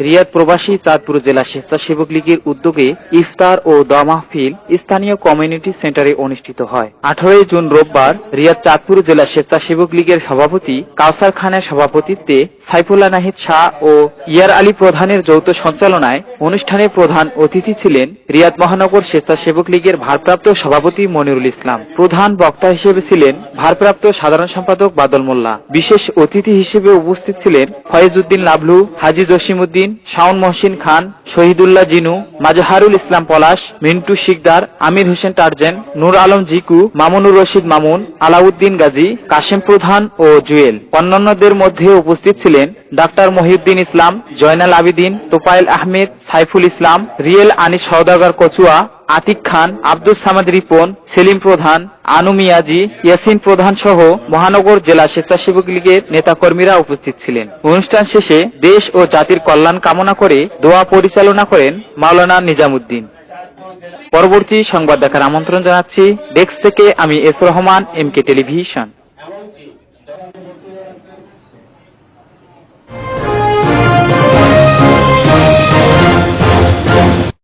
রিয়াদ প্রবাসী চাঁদপুর জেলা স্বেচ্ছাসেবক লীগের উদ্যোগে ইফতার ও দোয়া মাহফিল স্থানীয় কমিউনিটি সেন্টারে অনুষ্ঠিত হয়। 18 জুন রোববার রিয়াদ চাঁদপুর জেলা স্বেচ্ছাসেবক লীগের সভাপতি কাউসার খানের সভাপতিত্বে সাইফুল্লাহ নাহিদ শাহ ও ইয়ার আলী প্রধানের যৌথ সঞ্চালনায় অনুষ্ঠানে প্রধান অতিথি ছিলেন রিয়াদ মহানগর স্বেচ্ছাসেবক লীগের ভারপ্রাপ্ত সভাপতি মনিরুল ইসলাম। প্রধান বক্তা হিসেবে ছিলেন ভারপ্রাপ্ত সাধারণ সম্পাদক বাদল মোল্লা। বিশেষ অতিথি হিসেবে উপস্থিত ছিলেন ফয়েজ উদ্দিন লাভলু, হাজী জসিমউদ্দিন, শাওন মহসিন খান, শহীদুল্লাহ জিনু, মাজহারুল ইসলাম পলাশ, মিন্টু শিকদার, আমির হোসেন টার্জেন, নূর আলম জিকু, মামুনুর রশিদ মামুন, আলাউদ্দিন গাজী, কাশেম প্রধান ও জুয়েল। অন্যান্যদের মধ্যে উপস্থিত ছিলেন ডাক্তার মহিউদ্দিন ইসলাম, জয়নাল আবিদিন, তোফায়েল আহমেদ, সাইফুল ইসলাম, রিয়েল আনিস সওদাগর কচুয়া, আতিক খান, আব্দুস সামাদ রিপন, সেলিম প্রধান, আনু মিয়াজি, ইয়াসিন প্রধান সহ মহানগর জেলা স্বেচ্ছাসেবক লীগের নেতাকর্মীরা উপস্থিত ছিলেন। অনুষ্ঠান শেষে দেশ ও জাতির কল্যাণ কামনা করে দোয়া পরিচালনা করেন মাওলানা নিজামুদ্দিন। পরবর্তী সংবাদ দেখার আমন্ত্রণ জানাচ্ছি ডেস্ক থেকে আমি এস রহমান, এমকে টেলিভিশন।